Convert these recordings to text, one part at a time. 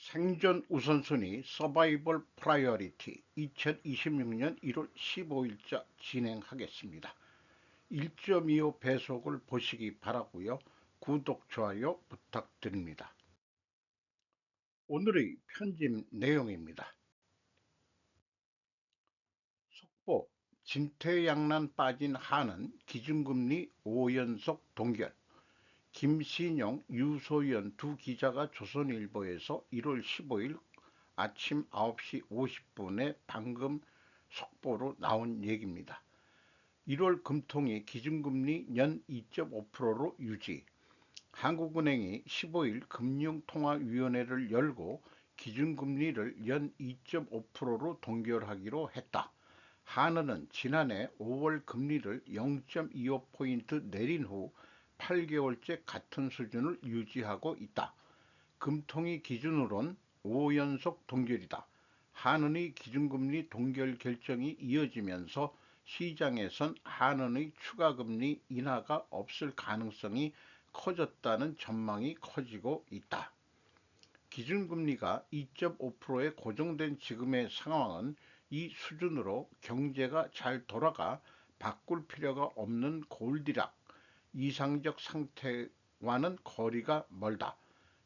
생존 우선순위 서바이벌 프라이어리티 2026년 1월 15일자 진행하겠습니다. 1.25 배속을 보시기 바라고요. 구독, 좋아요 부탁드립니다. 오늘의 편집 내용입니다. 속보, 진퇴양난 빠진 한은 기준금리 5연속 동결. 김신용, 유소연 두 기자가 조선일보에서 1월 15일 아침 9시 50분에 방금 속보로 나온 얘기입니다. 1월 금통위 기준금리 연 2.5%로 유지. 한국은행이 15일 금융통화위원회를 열고 기준금리를 연 2.5%로 동결하기로 했다. 한은은 지난해 5월 금리를 0.25포인트 내린 후 8개월째 같은 수준을 유지하고 있다. 금통위 기준으론 5연속 동결이다. 한은의 기준금리 동결 결정이 이어지면서 시장에선 한은의 추가금리 인하가 없을 가능성이 커졌다는 전망이 커지고 있다. 기준금리가 2.5%에 고정된 지금의 상황은 이 수준으로 경제가 잘 돌아가 바꿀 필요가 없는 골디락 이상적 상태와는 거리가 멀다.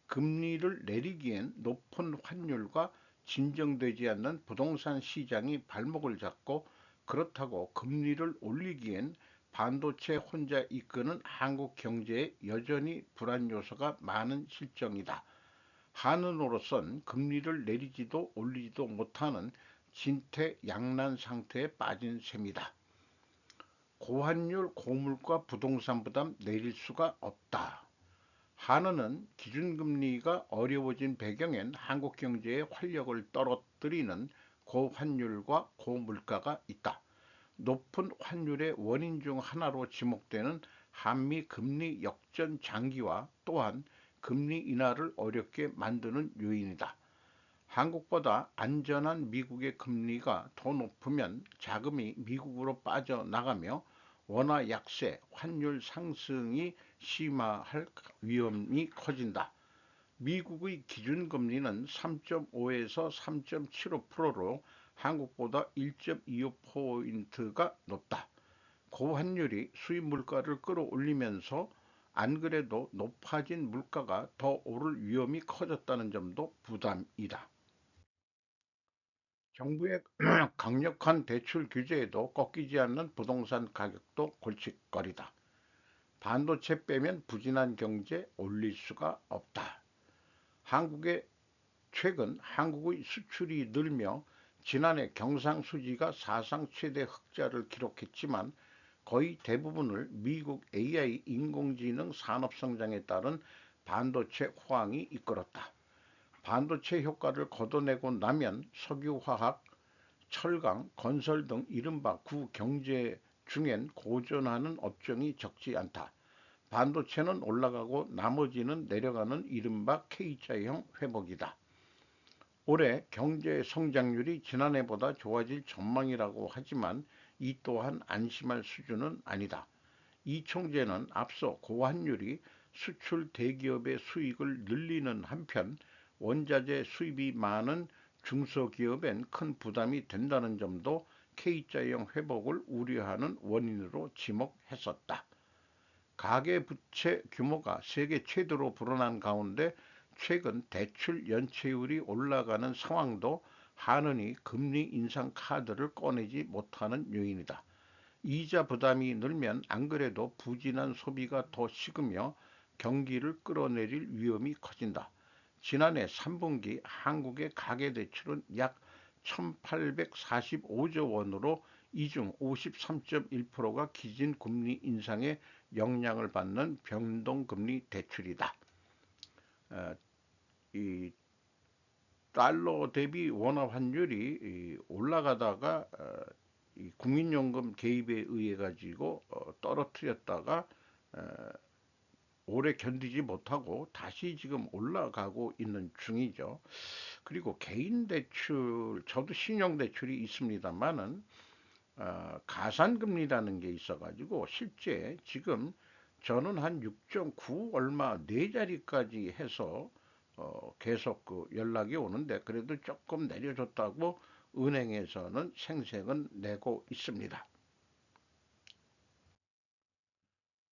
금리를 내리기엔 높은 환율과 진정되지 않는 부동산 시장이 발목을 잡고 그렇다고 금리를 올리기엔 반도체 혼자 이끄는 한국 경제에 여전히 불안 요소가 많은 실정이다. 한은으로선 금리를 내리지도 올리지도 못하는 진퇴양난 상태에 빠진 셈이다. 고환율, 고물가, 부동산 부담 내릴 수가 없다. 한은은 기준금리가 어려워진 배경엔 한국 경제의 활력을 떨어뜨리는 고환율과 고물가가 있다. 높은 환율의 원인 중 하나로 지목되는 한미 금리 역전 장기화 또한 금리 인하를 어렵게 만드는 요인이다. 한국보다 안전한 미국의 금리가 더 높으면 자금이 미국으로 빠져나가며 원화 약세, 환율 상승이 심화할 위험이 커진다. 미국의 기준금리는 3.5에서 3.75%로 한국보다 1.25포인트가 높다. 고환율이 수입 물가를 끌어올리면서 안 그래도 높아진 물가가 더 오를 위험이 커졌다는 점도 부담이다. 정부의 강력한 대출 규제에도 꺾이지 않는 부동산 가격도 골칫거리다. 반도체 빼면 부진한 경제 올릴 수가 없다. 한국의 최근 한국의 수출이 늘며 지난해 경상수지가 사상 최대 흑자를 기록했지만 거의 대부분을 미국 AI 인공지능 산업 성장에 따른 반도체 호황이 이끌었다. 반도체 효과를 걷어내고 나면 석유화학, 철강, 건설 등 이른바 구경제 중엔 고전하는 업종이 적지 않다. 반도체는 올라가고 나머지는 내려가는 이른바 K자형 회복이다. 올해 경제 성장률이 지난해보다 좋아질 전망이라고 하지만 이 또한 안심할 수준은 아니다. 이 총재는 앞서 고환율이 수출 대기업의 수익을 늘리는 한편 원자재 수입이 많은 중소기업엔 큰 부담이 된다는 점도 K자형 회복을 우려하는 원인으로 지목했었다. 가계부채 규모가 세계 최대로 불어난 가운데 최근 대출 연체율이 올라가는 상황도 한은이 금리 인상 카드를 꺼내지 못하는 요인이다. 이자 부담이 늘면 안 그래도 부진한 소비가 더 식으며 경기를 끌어내릴 위험이 커진다. 지난해 3분기 한국의 가계대출은 약 1845조 원으로 이 중 53.1%가 기준금리 인상에 영향을 받는 변동금리 대출이다. 어, 이 달러 대비 원화 환율이 올라가다가 이 국민연금 개입에 의해 가지고 떨어뜨렸다가 어, 오래 견디지 못하고 다시 지금 올라가고 있는 중이죠. 그리고 개인 대출, 저도 신용 대출이 있습니다만은 가산금리라는 게 있어가지고 실제 지금 저는 한 6.9 얼마 네 자리까지 해서 계속 그 연락이 오는데 그래도 조금 내려줬다고 은행에서는 생색은 내고 있습니다.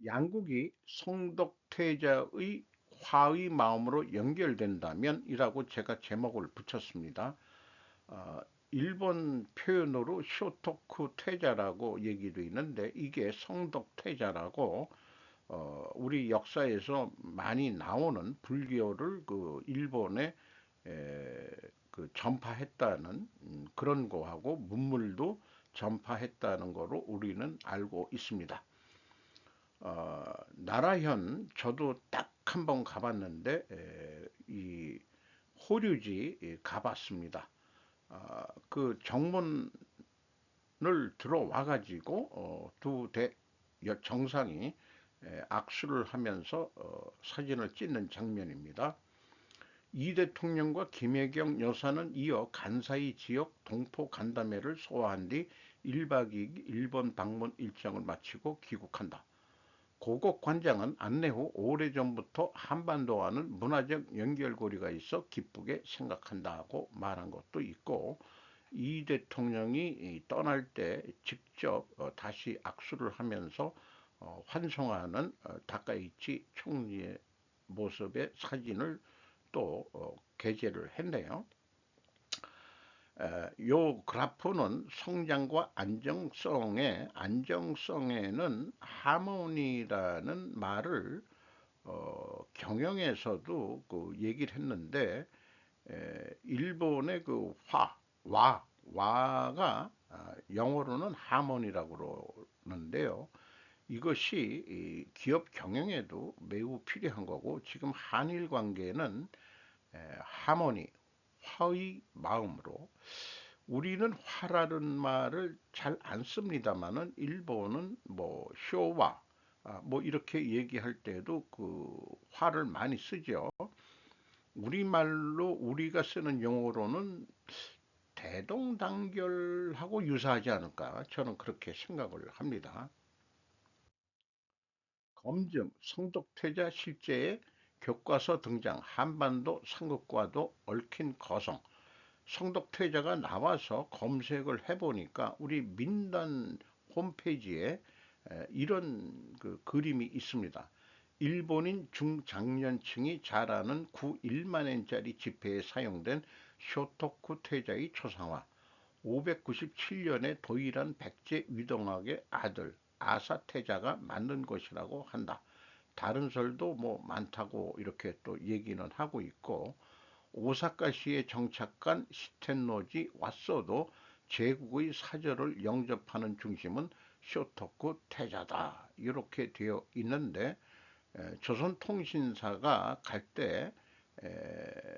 양국이 성덕태자의 화의 마음으로 연결된다면 이라고 제가 제목을 붙였습니다. 어, 일본 표현으로 쇼토쿠 퇴자라고 얘기도 있는데 이게 성덕퇴자라고 우리 역사에서 많이 나오는 불교를 그 일본에 그 전파했다는 그런 거하고 문물도 전파했다는 거로 우리는 알고 있습니다. 나라현 저도 딱 한 번 가봤는데 이 호류지 가봤습니다. 그 정문을 들어와 가지고 두 정상이 악수를 하면서 사진을 찍는 장면입니다. 이 대통령과 김혜경 여사는 이어 간사이 지역 동포 간담회를 소화한 뒤 1박 2일 일본 방문 일정을 마치고 귀국한다. 고국 관장은 안내 후 오래전부터 한반도와는 문화적 연결고리가 있어 기쁘게 생각한다고 말한 것도 있고 이 대통령이 떠날 때 직접 다시 악수를 하면서 환송하는 다카이치 총리의 모습의 사진을 또 게재를 했네요. 요 그래프는 성장과 안정성에는 하모니라는 말을 경영에서도 그 얘기를 했는데 일본의 그 와가 영어로는 하모니라고 그러는데요. 이것이 기업 경영에도 매우 필요한 거고 지금 한일 관계는 하모니, 화의 마음으로 우리는 화라는 말을 잘 안 씁니다만은 일본은 뭐 쇼와 뭐 이렇게 얘기할 때도 그 화를 많이 쓰죠. 우리말로 우리가 쓰는 용어로는 대동단결하고 유사하지 않을까 저는 그렇게 생각을 합니다. 검증, 성독퇴자 실제의 교과서 등장, 한반도 삼국과도 얽힌 거성, 성독퇴자가 나와서 검색을 해보니까 우리 민단 홈페이지에 이런 그 그림이 있습니다. 일본인 중장년층이 잘 아는 9일만엔짜리 지폐에 사용된 쇼토쿠 퇴자의 초상화, 597년에 도일한 백제 위동학의 아들 아사 태자가 만든 것이라고 한다. 다른 설도 뭐 많다고 이렇게 또 얘기는 하고 있고 오사카시에 정착한 시텐노지 왓소도 제국의 사절을 영접하는 중심은 쇼토쿠 태자다. 이렇게 되어 있는데 조선통신사가 갈 때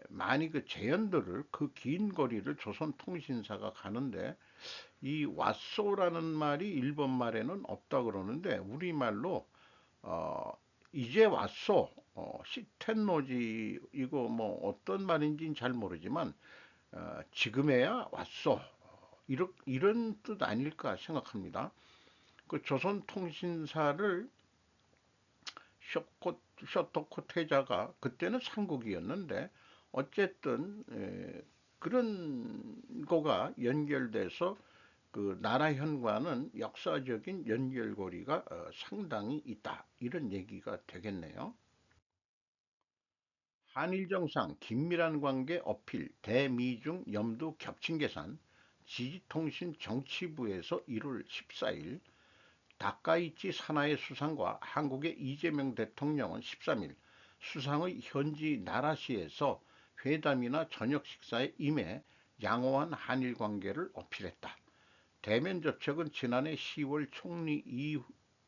많이 그 제연들을 그 긴 거리를 조선통신사가 가는데 이 왓소라는 말이 일본 말에는 없다 그러는데 우리말로 어, 이제 왔소 시텐노지 이거 뭐 어떤 말인지는 잘 모르지만 지금에야 왔소 이런 뜻 아닐까 생각합니다. 그 조선통신사를 쇼토코 태자가 그때는 삼국이었는데 어쨌든 그런 거가 연결돼서 그 나라현과는 역사적인 연결고리가 상당히 있다. 이런 얘기가 되겠네요. 한일 정상 긴밀한 관계 어필 대미중 염두 겹친 계산 지지통신 정치부에서 1월 14일 다카이치 사나의 수상과 한국의 이재명 대통령은 13일 수상의 현지 나라시에서 회담이나 저녁 식사에 임해 양호한 한일 관계를 어필했다. 대면 접촉은 지난해 10월 총리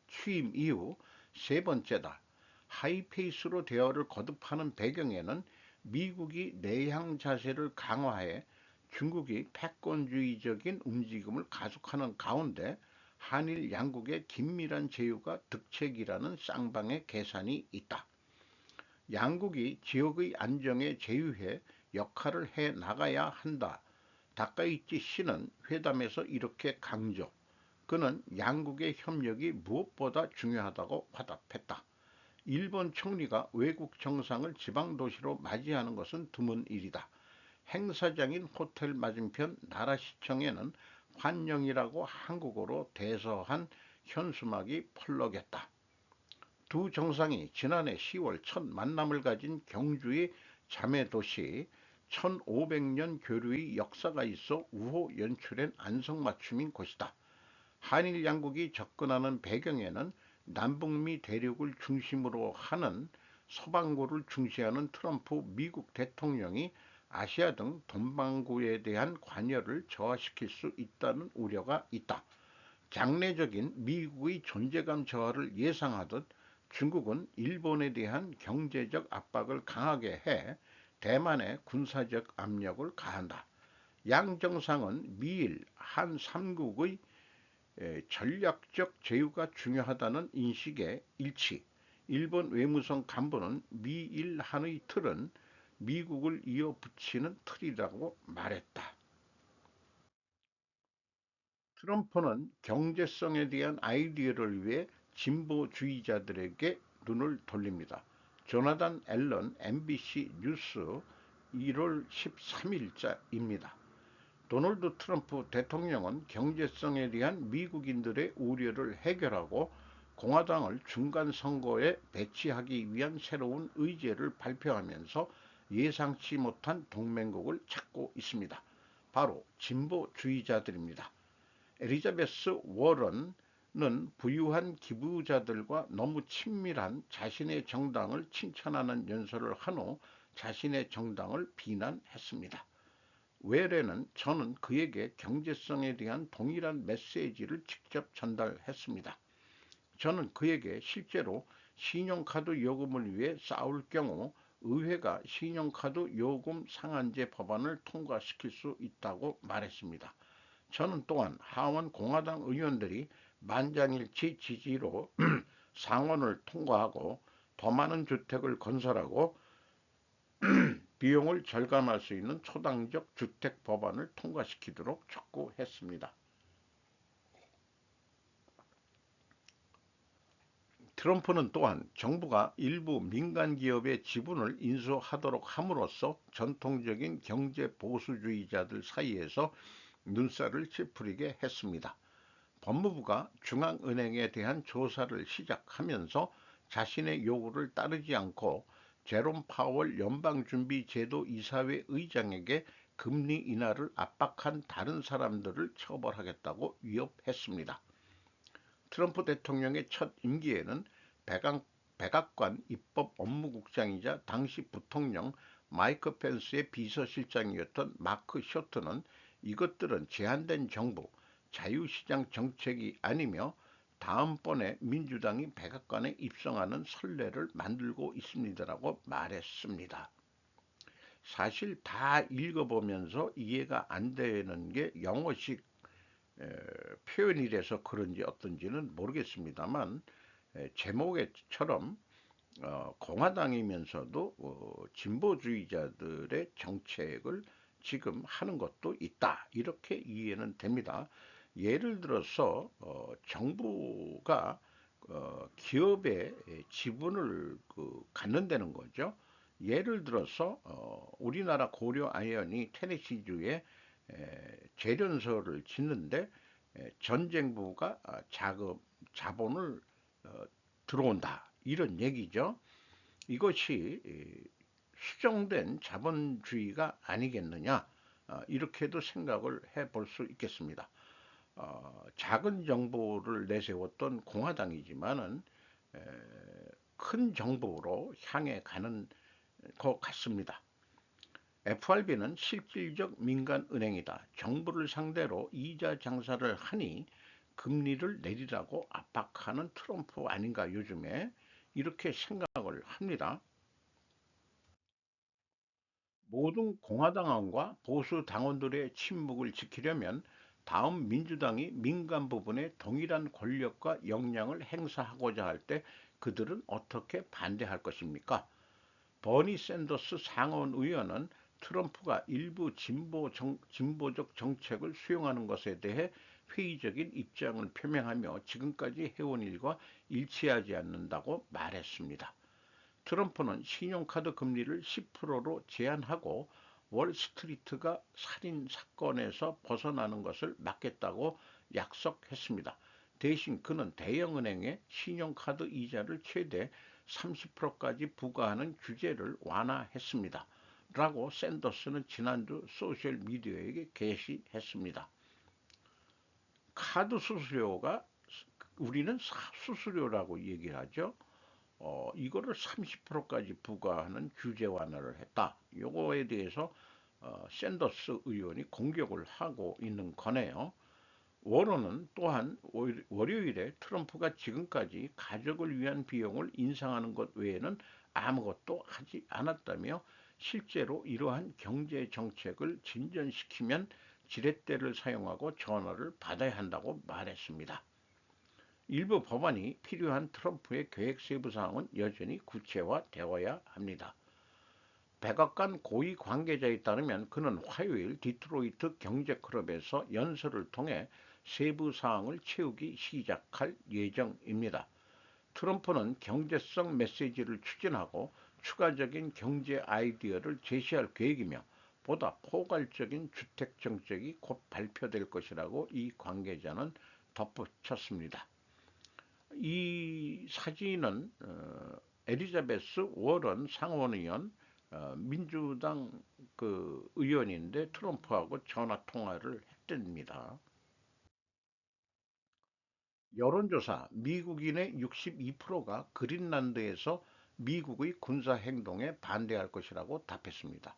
취임 이후 세 번째다. 하이페이스로 대화를 거듭하는 배경에는 미국이 내향 자세를 강화해 중국이 패권주의적인 움직임을 가속하는 가운데 한일 양국의 긴밀한 제휴가 득책이라는 쌍방의 계산이 있다. 양국이 지역의 안정에 제휴해 역할을 해 나가야 한다. 다카이치 씨는 회담에서 이렇게 강조. 그는 양국의 협력이 무엇보다 중요하다고 화답했다. 일본 총리가 외국 정상을 지방 도시로 맞이하는 것은 드문 일이다. 행사장인 호텔 맞은편 나라시청에는 환영이라고 한국어로 대서한 현수막이 펄럭였다. 두 정상이 지난해 10월 첫 만남을 가진 경주의 자매도시 1500년 교류의 역사가 있어 우호 연출된 안성맞춤인 곳이다. 한일 양국이 접근하는 배경에는 남북미 대륙을 중심으로 하는 서방고를 중시하는 트럼프 미국 대통령이 아시아 등 동방구에 대한 관여를 저하시킬 수 있다는 우려가 있다. 장래적인 미국의 존재감 저하를 예상하듯 중국은 일본에 대한 경제적 압박을 강하게 해 대만에 군사적 압력을 가한다. 양 정상은 미일 한 3국의 전략적 제휴가 중요하다는 인식에 일치. 일본 외무성 간부는 미일 한의 틀은 미국을 이어붙이는 틀이라고 말했다. 트럼프는 경제성에 대한 아이디어를 위해 진보주의자들에게 눈을 돌립니다. 조나단 앨런 MBC 뉴스 1월 13일자입니다. 도널드 트럼프 대통령은 경제성에 대한 미국인들의 우려를 해결하고 공화당을 중간 선거에 배치하기 위한 새로운 의제를 발표하면서 예상치 못한 동맹국을 찾고 있습니다. 바로 진보주의자들입니다. 엘리자베스 워런은 부유한 기부자들과 너무 친밀한 자신의 정당을 칭찬하는 연설을 한 후 자신의 정당을 비난했습니다. 외래는 저는 그에게 경제성에 대한 동일한 메시지를 직접 전달했습니다. 저는 그에게 실제로 신용카드 요금을 위해 싸울 경우 의회가 신용카드 요금 상한제 법안을 통과시킬 수 있다고 말했습니다. 저는 또한 하원 공화당 의원들이 만장일치 지지로 상원을 통과하고 더 많은 주택을 건설하고 비용을 절감할 수 있는 초당적 주택 법안을 통과시키도록 촉구했습니다. 트럼프는 또한 정부가 일부 민간 기업의 지분을 인수하도록 함으로써 전통적인 경제 보수주의자들 사이에서 눈살을 찌푸리게 했습니다. 법무부가 중앙은행에 대한 조사를 시작하면서 자신의 요구를 따르지 않고 제롬 파월 연방준비제도 이사회 의장에게 금리 인하를 압박한 다른 사람들을 처벌하겠다고 위협했습니다. 트럼프 대통령의 첫 임기에는 백악관 입법 업무국장이자 당시 부통령 마이크 펜스의 비서실장이었던 마크 쇼트는 이것들은 제한된 정부, 자유시장 정책이 아니며 다음번에 민주당이 백악관에 입성하는 선례를 만들고 있습니다라고 말했습니다. 사실 다 읽어보면서 이해가 안 되는 게 영어식 표현이라서 그런지 어떤지는 모르겠습니다만 제목에처럼 공화당이면서도 진보주의자들의 정책을 지금 하는 것도 있다. 이렇게 이해는 됩니다. 예를 들어서 정부가 기업의 지분을 갖는다는 거죠. 예를 들어서 우리나라 고려 아연이 테네시주에 재련소를 짓는데 전쟁부가 자본을 들어온다. 이런 얘기죠. 이것이 수정된 자본주의가 아니겠느냐. 이렇게도 생각을 해볼 수 있겠습니다. 작은 정부를 내세웠던 공화당이지만은 큰 정부로 향해 가는 것 같습니다. FRB는 실질적 민간은행이다. 정부를 상대로 이자 장사를 하니 금리를 내리라고 압박하는 트럼프 아닌가 요즘에 이렇게 생각을 합니다. 모든 공화당원과 보수 당원들의 침묵을 지키려면 다음 민주당이 민간 부분에 동일한 권력과 역량을 행사하고자 할 때 그들은 어떻게 반대할 것입니까? 버니 샌더스 상원 의원은 트럼프가 일부 진보적 정책을 수용하는 것에 대해 회의적인 입장을 표명하며 지금까지 해온 일과 일치하지 않는다고 말했습니다. 트럼프는 신용카드 금리를 10%로 제한하고 월스트리트가 살인 사건에서 벗어나는 것을 막겠다고 약속했습니다. 대신 그는 대형은행에 신용카드 이자를 최대 30%까지 부과하는 규제를 완화했습니다. 라고 샌더스는 지난주 소셜미디어에게 게시했습니다. 카드 수수료가 우리는 수수료라고 얘기를 하죠. 이거를 30%까지 부과하는 규제 완화를 했다. 요거에 대해서 샌더스 의원이 공격을 하고 있는 거네요. 워런은 또한 월요일에 트럼프가 지금까지 가족을 위한 비용을 인상하는 것 외에는 아무것도 하지 않았다며 실제로 이러한 경제 정책을 진전시키면 지렛대를 사용하고 전화를 받아야 한다고 말했습니다. 일부 법안이 필요한 트럼프의 계획 세부 사항은 여전히 구체화되어야 합니다. 백악관 고위 관계자에 따르면 그는 화요일 디트로이트 경제클럽에서 연설을 통해 세부 사항을 채우기 시작할 예정입니다. 트럼프는 경제성 메시지를 추진하고 추가적인 경제 아이디어를 제시할 계획이며 보다 포괄적인 주택 정책이 곧 발표될 것이라고 이 관계자는 덧붙였습니다. 이 사진은 엘리자베스 워런 상원의원 민주당 그 의원인데 트럼프하고 전화 통화를 했답니다. 여론조사 미국인의 62%가 그린란드에서 미국의 군사 행동에 반대할 것이라고 답했습니다.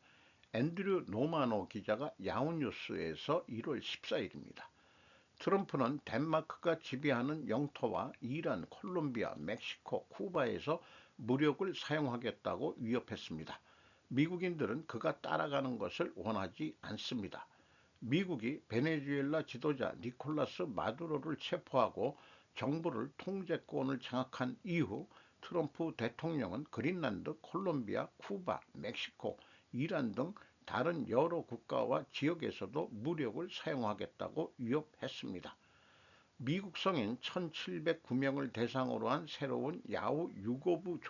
앤드류 노마노 기자가 야후뉴스에서 1월 14일입니다. 트럼프는 덴마크가 지배하는 영토와 이란, 콜롬비아, 멕시코, 쿠바에서 무력을 사용하겠다고 위협했습니다. 미국인들은 그가 따라가는 것을 원하지 않습니다. 미국이 베네수엘라 지도자 니콜라스 마두로를 체포하고 정부를 통제권을 장악한 이후 트럼프 대통령은 그린란드, 콜롬비아, 쿠바, 멕시코, 이란 등 다른 여러 국가와 지역에서도 무력을 사용하겠다고 위협했습니다. 미국 성인 1,709명을 대상으로 한 새로운 야후 유고부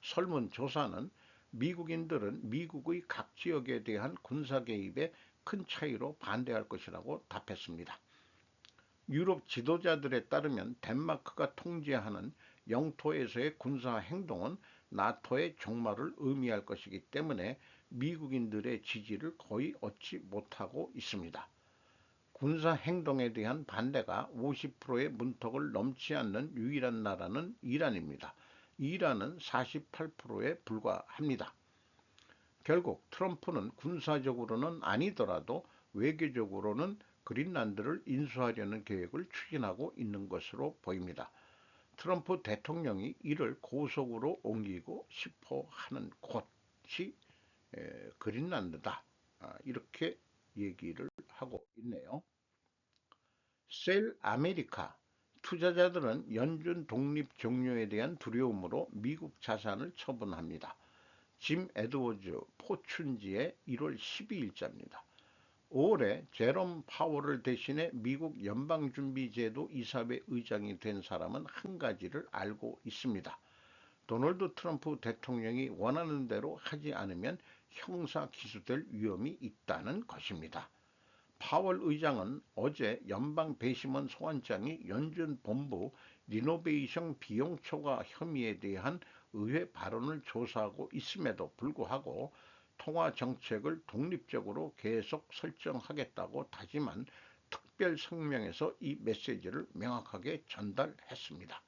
설문조사는 미국인들은 미국의 각 지역에 대한 군사 개입에 큰 차이로 반대할 것이라고 답했습니다. 유럽 지도자들에 따르면 덴마크가 통제하는 영토에서의 군사 행동은 나토의 종말을 의미할 것이기 때문에 미국인들의 지지를 거의 얻지 못하고 있습니다. 군사 행동에 대한 반대가 50%의 문턱을 넘지 않는 유일한 나라는 이란입니다. 이란은 48%에 불과합니다. 결국 트럼프는 군사적으로는 아니더라도 외교적으로는 그린란드를 인수하려는 계획을 추진하고 있는 것으로 보입니다. 트럼프 대통령이 이를 고속으로 옮기고 싶어 하는 곳이 그린란드다. 이렇게 얘기를 하고 있네요. 셀 아메리카 투자자들은 연준 독립 종료에 대한 두려움으로 미국 자산을 처분합니다. 짐 에드워즈 포춘지의 1월 12일자입니다. 5월에 제롬 파월을 대신해 미국 연방준비제도 이사회 의장이 된 사람은 한 가지를 알고 있습니다. 도널드 트럼프 대통령이 원하는 대로 하지 않으면 형사 기소될 위험이 있다는 것입니다. 파월 의장은 어제 연방 배심원 소환장이 연준 본부 리노베이션 비용 초과 혐의에 대한 의회 발언을 조사하고 있음에도 불구하고 통화 정책을 독립적으로 계속 설정하겠다고 다짐한 특별 성명에서 이 메시지를 명확하게 전달했습니다.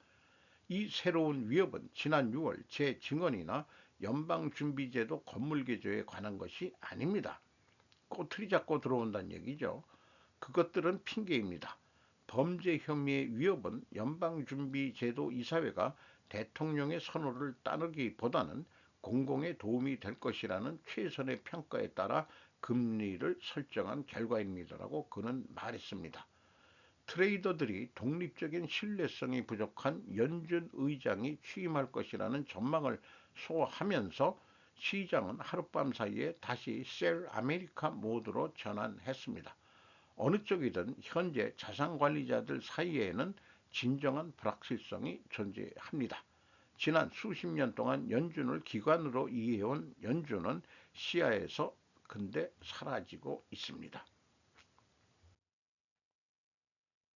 이 새로운 위협은 지난 6월 제 증언이나 연방준비제도 건물개조에 관한 것이 아닙니다. 꼬투리 잡고 들어온다는 얘기죠. 그것들은 핑계입니다. 범죄 혐의의 위협은 연방준비제도 이사회가 대통령의 선호를 따르기보다는 공공에 도움이 될 것이라는 최선의 평가에 따라 금리를 설정한 결과입니다라고 그는 말했습니다. 트레이더들이 독립적인 신뢰성이 부족한 연준 의장이 취임할 것이라는 전망을 소화하면서 시장은 하룻밤 사이에 다시 셀 아메리카 모드로 전환했습니다. 어느 쪽이든 현재 자산관리자들 사이에는 진정한 불확실성이 존재합니다. 지난 수십 년 동안 연준을 기관으로 이해해온 연준은 시야에서 근데 사라지고 있습니다.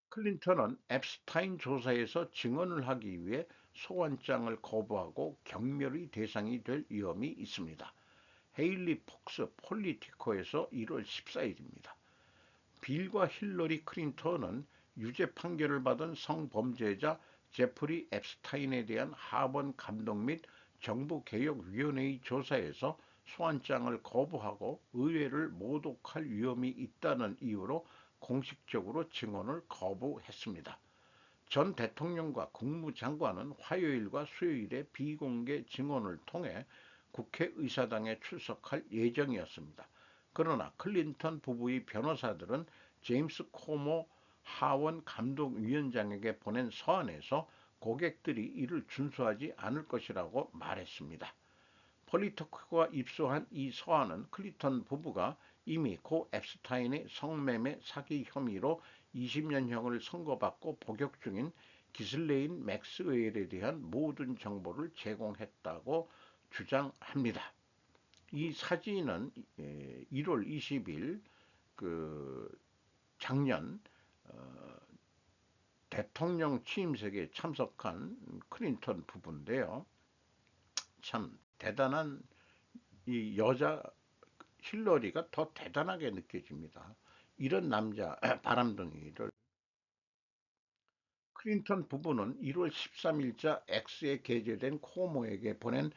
클린턴은 앱스타인 조사에서 증언을 하기 위해 소환장을 거부하고 경멸의 대상이 될 위험이 있습니다. 헤일리 폭스 폴리티코에서 1월 14일입니다. 빌과 힐러리 클린턴은 유죄 판결을 받은 성범죄자 제프리 앱스타인에 대한 하원 감독 및 정부개혁위원회의 조사에서 소환장을 거부하고 의회를 모독할 위험이 있다는 이유로 공식적으로 증언을 거부했습니다. 전 대통령과 국무장관은 화요일과 수요일에 비공개 증언을 통해 국회의사당에 출석할 예정이었습니다. 그러나 클린턴 부부의 변호사들은 제임스 코모 하원 감독위원장에게 보낸 서한에서 고객들이 이를 준수하지 않을 것이라고 말했습니다. 폴리토크가 입수한 이 서한은 클린턴 부부가 이미 고 앱스타인의 성매매 사기 혐의로 20년형을 선고받고 복역 중인 기슬레인 맥스웰에 대한 모든 정보를 제공했다고 주장합니다. 이 사진은 1월 20일 그 작년 대통령 취임식에 참석한 클린턴 부부인데요. 참 대단한 이 여자 힐러리가 더 대단하게 느껴집니다. 이런 남자 바람둥이를 클린턴 부부는 1월 13일자 X에 게재된 코모에게 보낸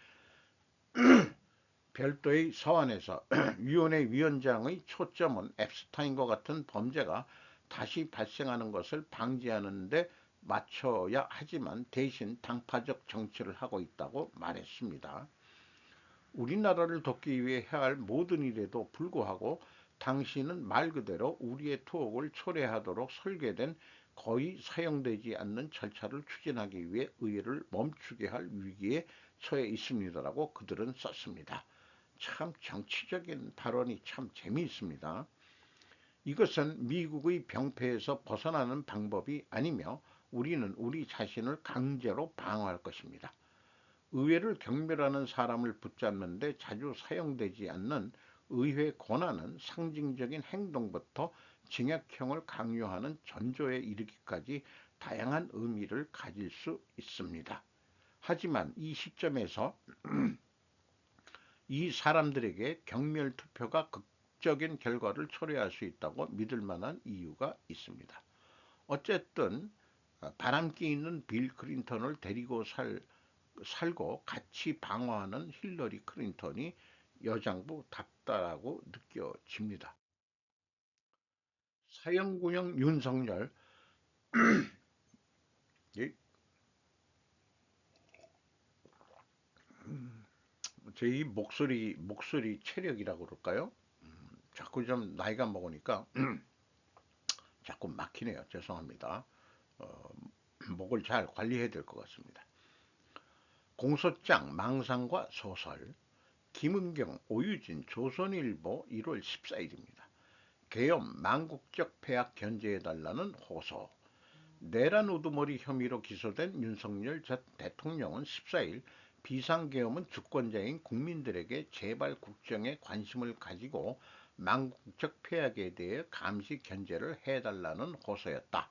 별도의 서한에서 위원회 위원장의 초점은 앱스타인과 같은 범죄가 다시 발생하는 것을 방지하는 데 맞춰야 하지만 대신 당파적 정치를 하고 있다고 말했습니다. 우리나라를 돕기 위해 해야 할 모든 일에도 불구하고 당신은 말 그대로 우리의 투옥을 초래하도록 설계된 거의 사용되지 않는 절차를 추진하기 위해 의회를 멈추게 할 위기에 처해 있습니다라고 그들은 썼습니다. 참 정치적인 발언이 참 재미있습니다. 이것은 미국의 병폐에서 벗어나는 방법이 아니며 우리는 우리 자신을 강제로 방어할 것입니다. 의회를 경멸하는 사람을 붙잡는데 자주 사용되지 않는 의회 권한은 상징적인 행동부터 징역형을 강요하는 전조에 이르기까지 다양한 의미를 가질 수 있습니다. 하지만 이 시점에서 이 사람들에게 경멸 투표가 극적인 결과를 초래할 수 있다고 믿을 만한 이유가 있습니다. 어쨌든 바람기 있는 빌 클린턴을 데리고 살고 같이 방어하는 힐러리 클린턴이 여장부답다라고 느껴집니다. 사형구형 윤석열, 제 목소리 체력이라고 그럴까요? 자꾸 좀 나이가 먹으니까 자꾸 막히네요. 죄송합니다. 어, 목을 잘 관리해야 될 것 같습니다. 공소장, 망상과 소설, 김은경, 오유진, 조선일보 1월 14일입니다. 계엄, 망국적 폐악 견제해달라는 호소. 내란 우두머리 혐의로 기소된 윤석열 전 대통령은 14일 비상계엄은 주권자인 국민들에게 제발 국정에 관심을 가지고 망국적 폐악에 대해 감시 견제를 해달라는 호소였다.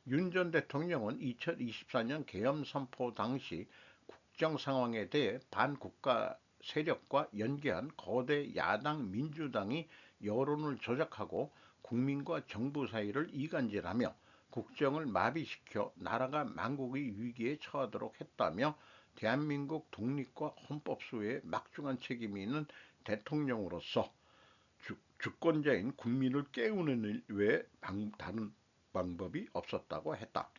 윤 전 대통령은 2024년 계엄 선포 당시 국정 상황에 대해 반국가 세력과 연계한 거대 야당 민주당이 여론을 조작하고 국민과 정부 사이를 이간질하며 국정을 마비시켜 나라가 망국의 위기에 처하도록 했다며 대한민국 독립과 헌법 수호에 막중한 책임이 있는 대통령으로서 주권자인 국민을 깨우는 일 외에 다른 방법이 없었다고 했다.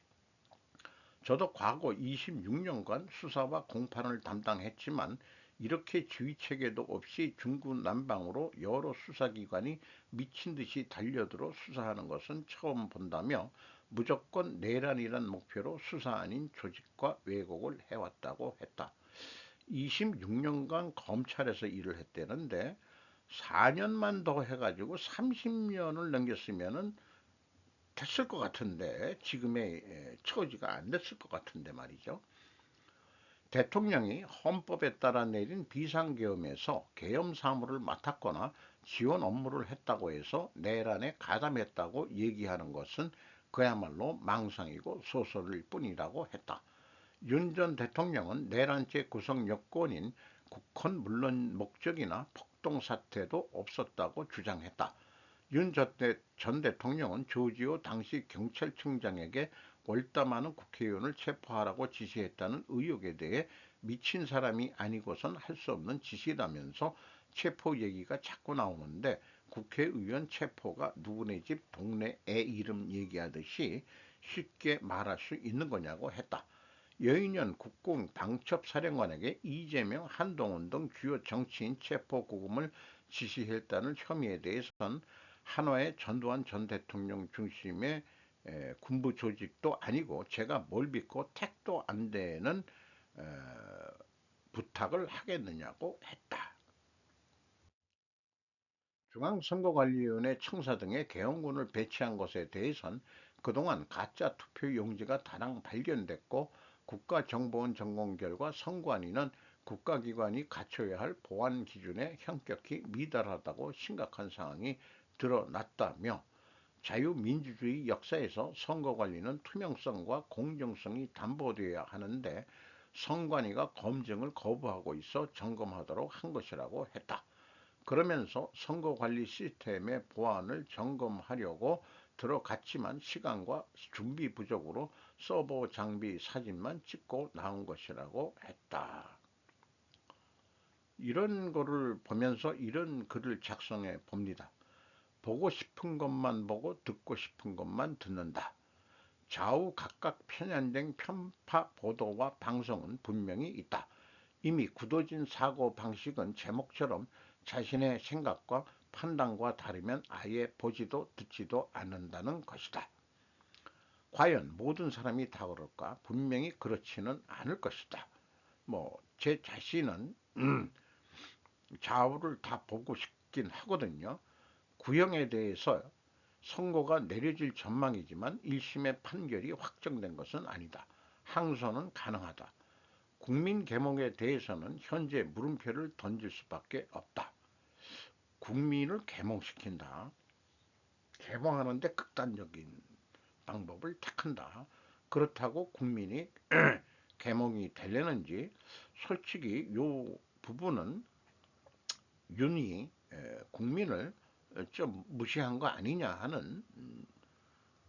저도 과거 26년간 수사와 공판을 담당했지만 이렇게 지휘체계도 없이 중구난방으로 여러 수사기관이 미친 듯이 달려들어 수사하는 것은 처음 본다며 무조건 내란이란 목표로 수사 아닌 조직과 왜곡을 해왔다고 했다. 26년간 검찰에서 일을 했다는데 4년만 더 해가지고 30년을 넘겼으면은 됐을 것 같은데, 지금의 처지가 안 됐을 것 같은데 말이죠. 대통령이 헌법에 따라 내린 비상계엄에서 계엄 사무를 맡았거나 지원 업무를 했다고 해서 내란에 가담했다고 얘기하는 것은 그야말로 망상이고 소설일 뿐이라고 했다. 윤 전 대통령은 내란죄 구성 요건인 국헌 물론 목적이나 폭동 사태도 없었다고 주장했다. 윤 전 대통령은 조지호 당시 경찰청장에게 월담하는 국회의원을 체포하라고 지시했다는 의혹에 대해 미친 사람이 아니고선 할 수 없는 지시라면서 체포 얘기가 자꾸 나오는데, 국회의원 체포가 누구네 집 동네 애 이름 얘기하듯이 쉽게 말할 수 있는 거냐고 했다. 여인현 국공 방첩사령관에게 이재명, 한동훈 등 주요 정치인 체포 구금을 지시했다는 혐의에 대해서는 한화의 전두환 전 대통령 중심의 군부 조직도 아니고 제가 뭘 믿고 택도 안 되는 에, 부탁을 하겠느냐고 했다. 중앙선거관리위원회 청사 등의 계엄군을 배치한 것에 대해선 그동안 가짜 투표 용지가 다량 발견됐고, 국가정보원 점검 결과 선관위는 국가기관이 갖춰야 할 보안 기준에 현격히 미달하다고 심각한 상황이 드러났다며, 자유민주주의 역사에서 선거관리는 투명성과 공정성이 담보되어야 하는데 선관위가 검증을 거부하고 있어 점검하도록 한 것이라고 했다. 그러면서 선거관리 시스템의 보안을 점검하려고 들어갔지만 시간과 준비 부족으로 서버 장비 사진만 찍고 나온 것이라고 했다. 이런 거를 보면서 이런 글을 작성해 봅니다. 보고 싶은 것만 보고 듣고 싶은 것만 듣는다. 좌우 각각 편향된 편파 보도와 방송은 분명히 있다. 이미 굳어진 사고 방식은 제목처럼 자신의 생각과 판단과 다르면 아예 보지도 듣지도 않는다는 것이다. 과연 모든 사람이 다 그럴까? 분명히 그렇지는 않을 것이다. 제 자신은 좌우를 다 보고 싶긴 하거든요. 구형에 대해서 선고가 내려질 전망이지만 1심의 판결이 확정된 것은 아니다. 항소는 가능하다. 국민 계몽에 대해서는 현재 물음표를 던질 수밖에 없다. 국민을 계몽시킨다. 계몽하는데 극단적인 방법을 택한다. 그렇다고 국민이 계몽이 되려는지, 솔직히 요 부분은 윤이 국민을 좀 무시한 거 아니냐 하는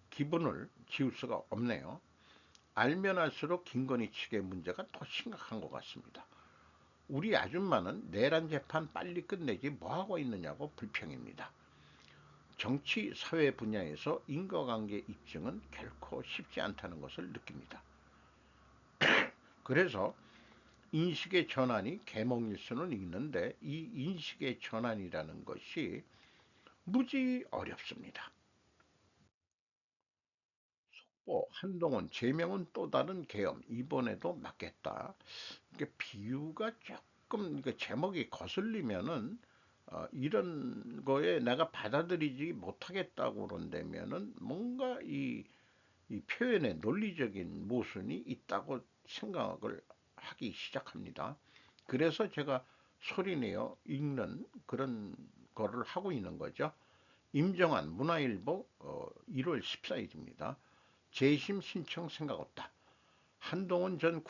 기분을 지울 수가 없네요. 알면 알수록 김건희 측의 문제가 더 심각한 것 같습니다. 우리 아줌마는 내란 재판 빨리 끝내지 뭐하고 있느냐고 불평입니다. 정치, 사회 분야에서 인과관계 입증은 결코 쉽지 않다는 것을 느낍니다. 그래서 인식의 전환이 계몽일 수는 있는데 이 인식의 전환이라는 것이 무지 어렵습니다. 한동훈 제명은 또 다른 계엄 이번에도 맞겠다. 이게 비유가 조금 제목이 거슬리면은 이런 거에 내가 받아들이지 못하겠다고 그런다면은 뭔가 이 표현의 논리적인 모순이 있다고 생각을 하기 시작합니다. 그래서 제가 소리내어 읽는 그런 거를 하고 있는 거죠. 임정한 문화일보 1월 14일입니다. 재심 신청 생각 없다. 한동훈 전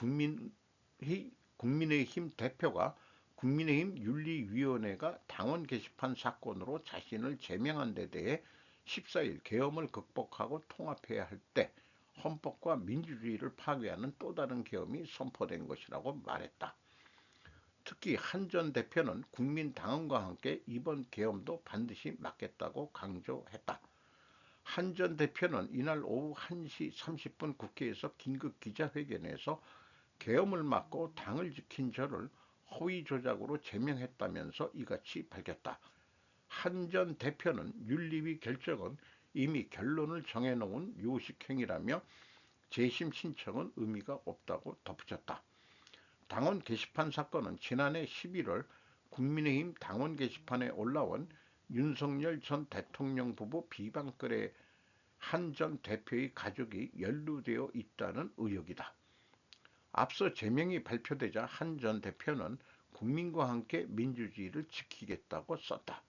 국민의힘 대표가 국민의힘 윤리위원회가 당원 게시판 사건으로 자신을 제명한 데 대해 14일 계엄을 극복하고 통합해야 할 때 헌법과 민주주의를 파괴하는 또 다른 계엄이 선포된 것이라고 말했다. 특히 한 전 대표는 국민당원과 함께 이번 계엄도 반드시 막겠다고 강조했다. 한 전 대표는 이날 오후 1시 30분 국회에서 긴급 기자회견에서 계엄을 막고 당을 지킨 저를 허위 조작으로 제명했다면서 이같이 밝혔다. 한 전 대표는 윤리위 결정은 이미 결론을 정해놓은 요식행위라며 재심 신청은 의미가 없다고 덧붙였다. 당원 게시판 사건은 지난해 11월 국민의힘 당원 게시판에 올라온 윤석열 전 대통령 부부 비방글에 한 전 대표의 가족이 연루되어 있다는 의혹이다. 앞서 제명이 발표되자 한 전 대표는 국민과 함께 민주주의를 지키겠다고 썼다.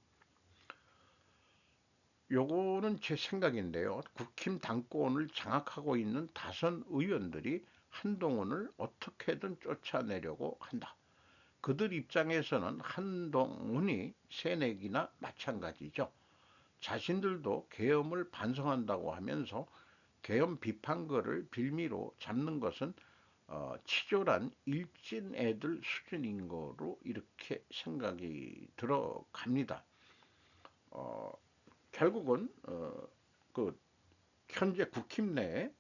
요거는 제 생각인데요. 국힘 당권을 장악하고 있는 다선 의원들이 한동훈을 어떻게든 쫓아내려고 한다. 그들 입장에서는 한동훈이 새내기나 마찬가지죠. 자신들도 계엄을 반성한다고 하면서 계엄 비판글을 빌미로 잡는 것은 치졸한 일진 애들 수준인 거로 이렇게 생각이 들어갑니다. 어, 결국은 그 현재 국힘 내에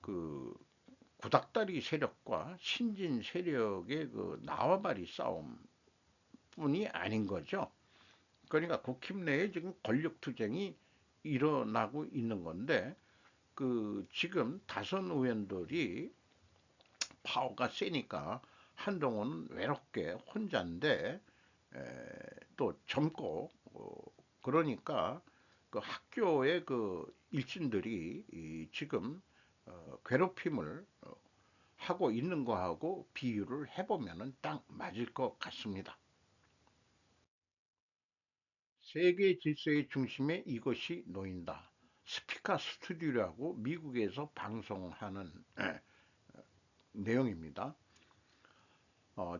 그 구닥다리 세력과 신진 세력의 그 나와바리 싸움뿐이 아닌 거죠. 그러니까 국힘 내에 지금 권력 투쟁이 일어나고 있는 건데 그 지금 다선 의원들이 파워가 세니까 한동훈은 외롭게 혼자인데 또 젊고 그러니까 그 학교의 그 일진들이 지금 괴롭힘을 하고 있는 거하고 비유를 해보면 딱 맞을 것 같습니다. 세계 질서의 중심에 이것이 놓인다. 스피커 스튜디오라고 미국에서 방송하는 내용입니다.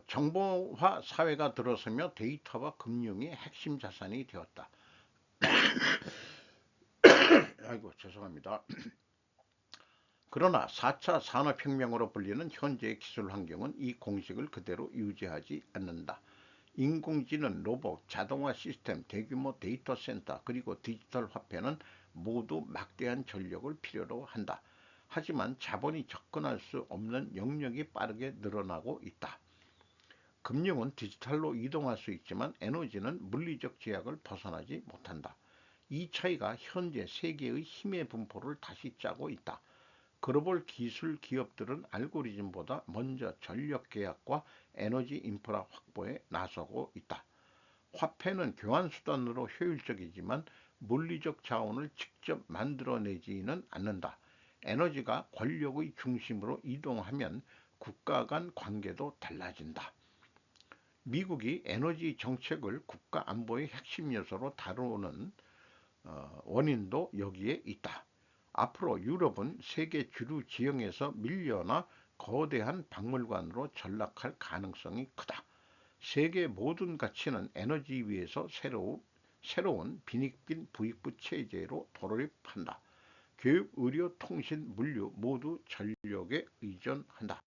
정보화 사회가 들어서며 데이터와 금융이 핵심 자산이 되었다. 아이고 죄송합니다. 그러나 4차 산업혁명으로 불리는 현재의 기술 환경은 이 공식을 그대로 유지하지 않는다. 인공지능, 로봇, 자동화 시스템, 대규모 데이터 센터, 그리고 디지털 화폐는 모두 막대한 전력을 필요로 한다. 하지만 자본이 접근할 수 없는 영역이 빠르게 늘어나고 있다. 금융은 디지털로 이동할 수 있지만 에너지는 물리적 제약을 벗어나지 못한다. 이 차이가 현재 세계의 힘의 분포를 다시 짜고 있다. 글로벌 기술 기업들은 알고리즘보다 먼저 전력 계약과 에너지 인프라 확보에 나서고 있다. 화폐는 교환 수단으로 효율적이지만 물리적 자원을 직접 만들어내지는 않는다. 에너지가 권력의 중심으로 이동하면 국가 간 관계도 달라진다. 미국이 에너지 정책을 국가 안보의 핵심 요소로 다루는 원인도 여기에 있다. 앞으로 유럽은 세계 주류 지형에서 밀려나 거대한 박물관으로 전락할 가능성이 크다. 세계 모든 가치는 에너지 위에서 새로운 빈익빈 부익부 체제로 돌입한다. 교육, 의료, 통신, 물류 모두 전력에 의존한다.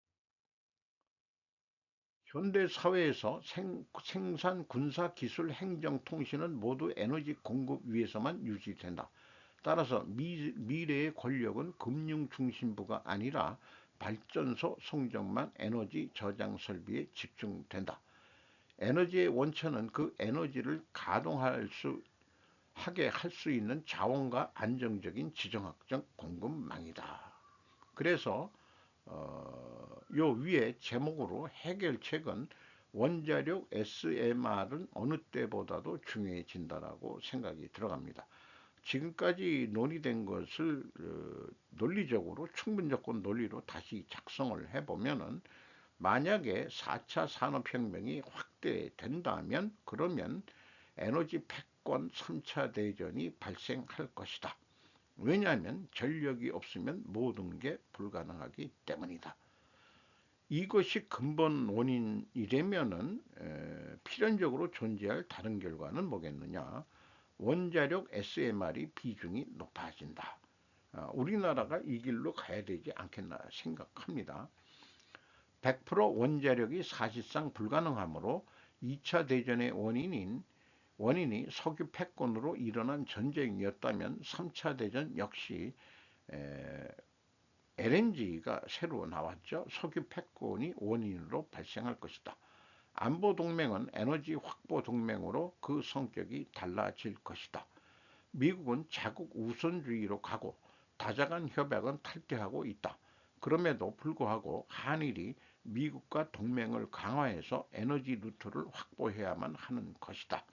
현대 사회에서 생산, 군사, 기술, 행정, 통신은 모두 에너지 공급 위에서만 유지된다. 따라서 미래의 권력은 금융 중심부가 아니라 발전소 성장만 에너지 저장 설비에 집중된다. 에너지의 원천은 그 에너지를 가동할 수 하게 할 수 있는 자원과 안정적인 지정학적 공급망이다. 그래서 요 위에 제목으로 해결책은 원자력 SMR은 어느 때보다도 중요해진다라고 생각이 들어갑니다. 지금까지 논의된 것을 논리적으로 충분 조건 논리로 다시 작성을 해보면은 만약에 4차 산업혁명이 확대된다면 그러면 에너지 패권 3차 대전이 발생할 것이다. 왜냐하면 전력이 없으면 모든 게 불가능하기 때문이다. 이것이 근본 원인이라면은 필연적으로 존재할 다른 결과는 뭐겠느냐? 원자력 SMR이 비중이 높아진다. 우리나라가 이 길로 가야 되지 않겠나 생각합니다. 100% 원자력이 사실상 불가능하므로 2차 대전의 원인이 석유 패권으로 일어난 전쟁이었다면 3차 대전 역시 LNG가 새로 나왔죠. 석유 패권이 원인으로 발생할 것이다. 안보 동맹은 에너지 확보 동맹으로 그 성격이 달라질 것이다. 미국은 자국 우선주의로 가고 다자간 협약은 탈퇴하고 있다. 그럼에도 불구하고 한일이 미국과 동맹을 강화해서 에너지 루트를 확보해야만 하는 것이다.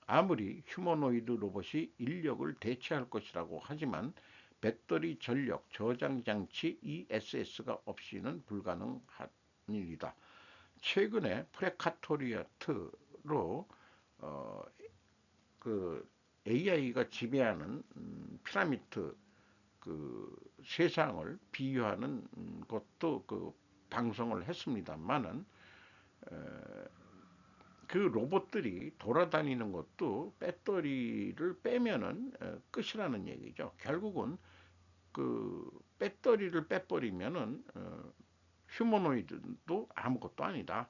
아무리 휴머노이드 로봇이 인력을 대체할 것이라고 하지만 배터리 전력 저장 장치 ESS가 없이는 불가능한 일이다. 최근에 프레카토리아트로 어, 그 AI가 지배하는 피라미드 세상을 비유하는 것도 방송을 했습니다만은 그 로봇들이 돌아다니는 것도 배터리를 빼면은 끝이라는 얘기죠. 결국은 배터리를 빼버리면은 휴머노이드도 아무것도 아니다.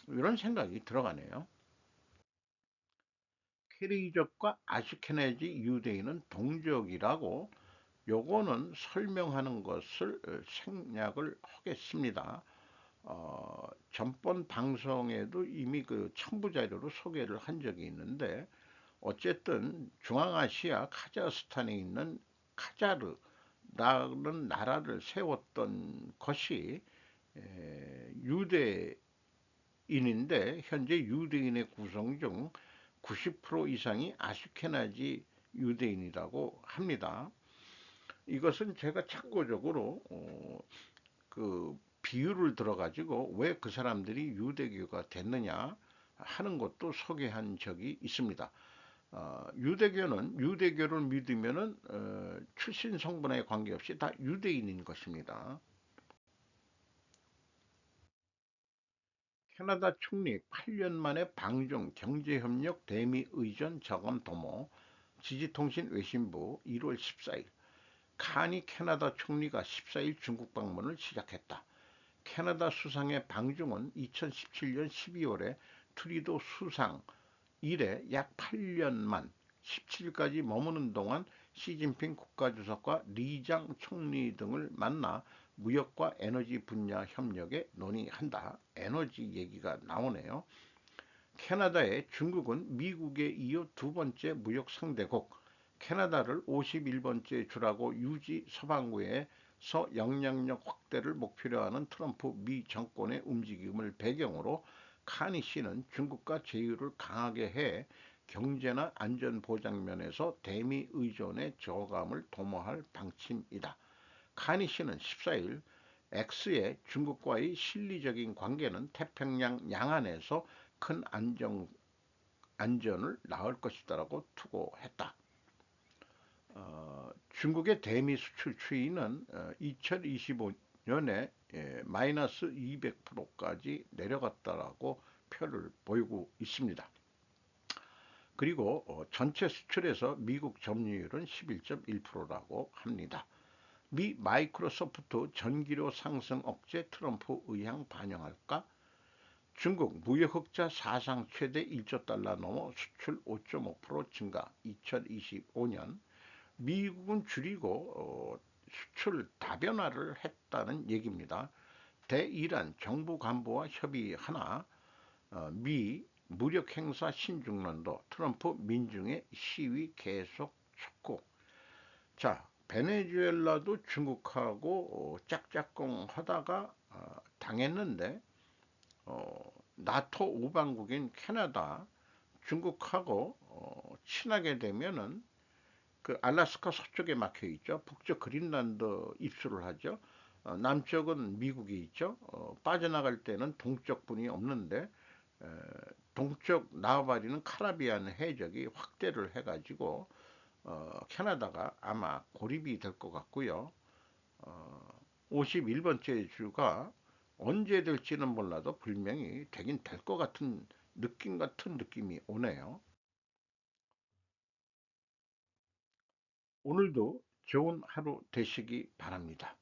이런 생각이 들어가네요. 캐리족과 아슈케네지 유대인은 동족이라고 요거는 설명하는 것을 생략을 하겠습니다. 전번 방송에도 이미 첨부 자료로 소개를 한 적이 있는데 어쨌든 중앙아시아 카자흐스탄에 있는 카자르라는 나라를 세웠던 것이 유대인인데 현재 유대인의 구성 중 90% 이상이 아슈케나지 유대인이라고 합니다. 이것은 제가 참고적으로 비유를 들어가지고 왜 그 사람들이 유대교가 됐느냐 하는 것도 소개한 적이 있습니다. 유대교는 유대교를 믿으면은 출신 성분에 관계없이 다 유대인인 것입니다. 캐나다 총리 8년 만에 방중 경제협력 대미 의전 저감 도모 지지통신 외신부 1월 14일 카니 캐나다 총리가 14일 중국 방문을 시작했다. 캐나다 수상의 방중은 2017년 12월에 트리도 수상 이래 약 8년만 17일까지 머무는 동안 시진핑 국가주석과 리장 총리 등을 만나 무역과 에너지 분야 협력에 논의한다. 에너지 얘기가 나오네요. 캐나다의 중국은 미국에 이어 두 번째 무역 상대국, 캐나다를 51번째 주라고 유지 서방구에서 영향력 확대를 목표로 하는 트럼프 미 정권의 움직임을 배경으로 카니 씨는 중국과 제휴를 강하게 해 경제나 안전 보장 면에서 대미 의존의 저감을 도모할 방침이다. 카니 씨는 14일 X의 중국과의 실리적인 관계는 태평양 양안에서 큰 안전을 낳을 것이다라고 투고했다. 중국의 대미 수출 추이는 2025년에 마이너스 200%까지 내려갔다라고 표를 보이고 있습니다. 그리고 전체 수출에서 미국 점유율은 11.1%라고 합니다. 미 마이크로소프트 전기료 상승 억제 트럼프 의향 반영할까? 중국 무역 흑자 사상 최대 1조 달러 넘어 수출 5.5% 증가 2025년 미국은 줄이고 수출 다변화를 했다는 얘기입니다. 대이란 정부 간부와 협의하나 미 무력 행사 신중론도 트럼프 민중의 시위 계속 촉구. 자, 베네수엘라도 중국하고 짝짝꿍 하다가 당했는데 나토 우방국인 캐나다, 중국하고 친하게 되면은 알래스카 서쪽에 막혀 있죠. 북쪽 그린란드 입수를 하죠. 남쪽은 미국이 있죠. 빠져나갈 때는 동쪽분이 없는데 동쪽 나와바리는 카리비안 해적이 확대를 해가지고 캐나다가 아마 고립이 될 것 같고요. 51번째 주가 언제 될지는 몰라도 분명히 되긴 될 것 같은 느낌 같은 느낌이 오네요. 오늘도 좋은 하루 되시기 바랍니다.